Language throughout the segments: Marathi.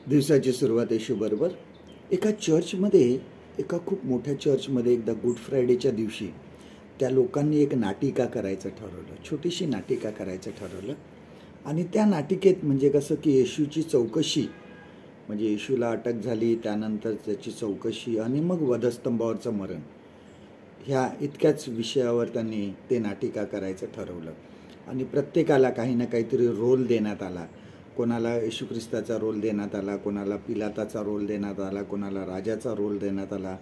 दिवसाची सुरुवात येशूबरोबर. एका चर्चमध्ये, एका खूप मोठ्या चर्चमध्ये एकदा गुड फ्रायडेच्या दिवशी त्या लोकांनी एक नाटिका करायचं ठरवलं, छोटीशी नाटिका करायचं ठरवलं. आणि त्या नाटिकेत म्हणजे कसं की येशूची चौकशी, म्हणजे येशूला अटक झाली, त्यानंतर त्याची चौकशी आणि मग वधस्तंभावरचं मरण, ह्या इतक्याच विषयावर त्यांनी ते नाटिका करायचं ठरवलं. आणि प्रत्येकाला काही ना काहीतरी रोल देण्यात आला. कोणाला येशू ख्रिस्ताचा रोल देण्यात आला, कोणाला पिलाताचा रोल देण्यात आला, कोणाला राजाचा रोल देण्यात आला,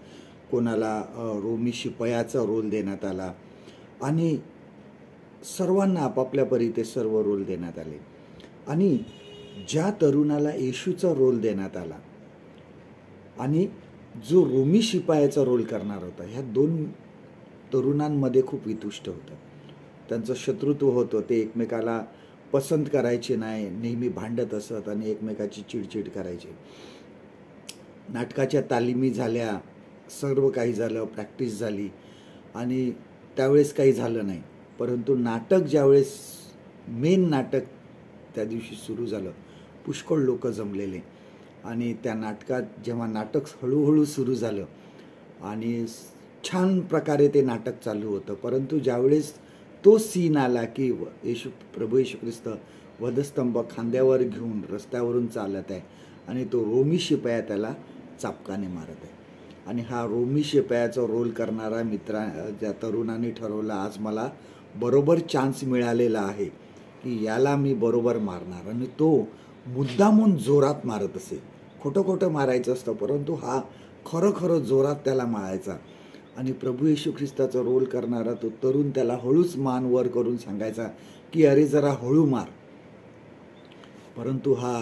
कोणाला रोमी शिपायाचा रोल देण्यात आला. आणि सर्वांना आपापल्या परी ते सर्व रोल देण्यात आले. आणि ज्या तरुणाला येशूचा रोल देण्यात आला आणि जो रोमी शिपायाचा रोल करणार होता, ह्या दोन तरुणांमध्ये खूप वितुष्ट होतं. त्यांचं शत्रुत्व होतं. ते एकमेकाला पसंत करायचे नाही, नेहमी भांडत असत आणि एकमेकाची चिडचिड करायचे. नाटकाच्या तालिमी झाल्या, सर्व काही झालं, प्रॅक्टिस झाली आणि त्यावेळेस काही झालं नाही. परंतु नाटक ज्यावेळेस, मेन नाटक त्या दिवशी सुरू झालं, पुष्कळ लोक जमलेले. आणि त्या नाटकात जेव्हा नाटक हळूहळू सुरू झालं आणि छान प्रकारे ते नाटक चालू होतं, परंतु ज्यावेळेस तो सीन आला की प्रभू येशू ख्रिस्त वधस्तंभ खांद्यावर घेऊन रस्त्यावरून चालत आहे आणि तो रोमी शिपाया त्याला चापकाने मारत आहे. आणि हा रोमी शिपायाचा रोल करणारा ज्या तरुणाने ठरवला, आज मला बरोबर चान्स मिळालेला आहे की याला मी बरोबर मारणार. आणि तो मुद्दामून जोरात मारत असे. खोटं खोटं मारायचं असतं, परंतु हा खरं जोरात त्याला मारायचा. आणि प्रभू येशू ख्रिस्ताचा रोल करणारा तो तरुण त्याला हळूच मान वर करून सांगायचा की अरे जरा हळू मार. परंतु हा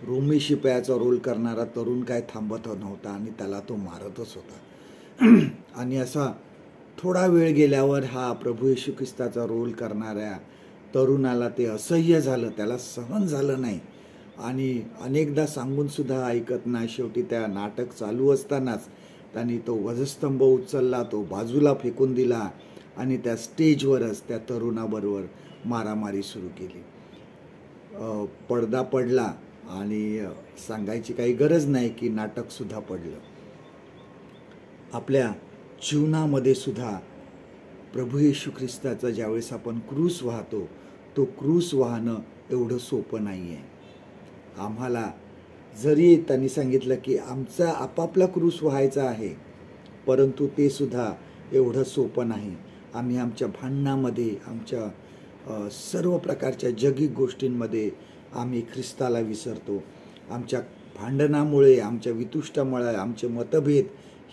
रोमी शिपायाचा रोल करणारा तरुण काय थांबत नव्हता आणि त्याला तो मारतच होता. आणि असा थोडा वेळ गेल्यावर हा प्रभू येशू ख्रिस्ताचा रोल करणाऱ्या तरुणाला ते असह्य झालं, त्याला सहन झालं नाही. आणि अनेकदा सांगून सुद्धा ऐकत नाही. शेवटी त्या नाटक चालू असतानाच त्यांनी तो वधस्तंभ उचलला, तो बाजूला फेकून दिला आणि त्या स्टेजवरच त्या तरुणाबरोबर मारामारी सुरू केली. पडदा पडला आणि सांगायची काही गरज नाही की नाटकसुद्धा पडलं. आपल्या जीवनामध्ये सुद्धा प्रभू येशू ख्रिस्ताचा ज्यावेळेस आपण क्रूस वाहतो, तो क्रूस वाहणं एवढं सोपं नाही आहे. आम्हाला जरी त्यांनी सांगितलं की आमचा आपापला क्रूस व्हायचा आहे, परंतु ते सुद्धा एवढं सोपं नाही. आम्ही आमच्या भांडणामध्ये, आमच्या सर्व प्रकारच्या जगिक गोष्टींमध्ये आम्ही ख्रिस्ताला विसरतो. आमच्या भांडणामुळे, आमच्या वितुष्टामुळे, आमचे मतभेद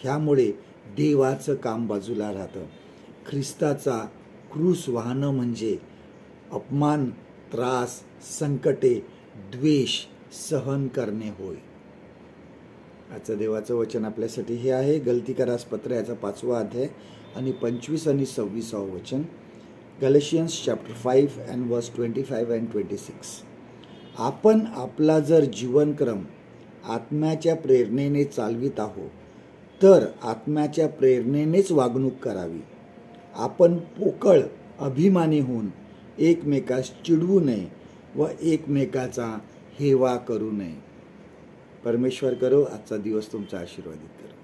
ह्यामुळे देवाचं काम बाजूला राहतं. ख्रिस्ताचा क्रूस वाहणं म्हणजे अपमान, त्रास, संकटे, द्वेष सहन करणे होय. आजचं देवाचं वचन आपल्यासाठी हे आहे, गलतीकारास पत्र याचा 5वा अध्याय आणि 25 आणि 26 वचन. गॅलेशियन्स चॅप्टर 5 and verse 25 and 26. आपण आपला जर जीवनक्रम आत्म्याच्या प्रेरणेने चालवित आहोत, तर आत्म्याच्या प्रेरणेनेच वागणूक करावी. आपण पोकळ अभिमानी होऊन एकमेकास चिडवू नये व एकमेकाचा हेवा करू नये. परमेश्वर करो आजचा दिवस तुमचा आशीर्वादित करो.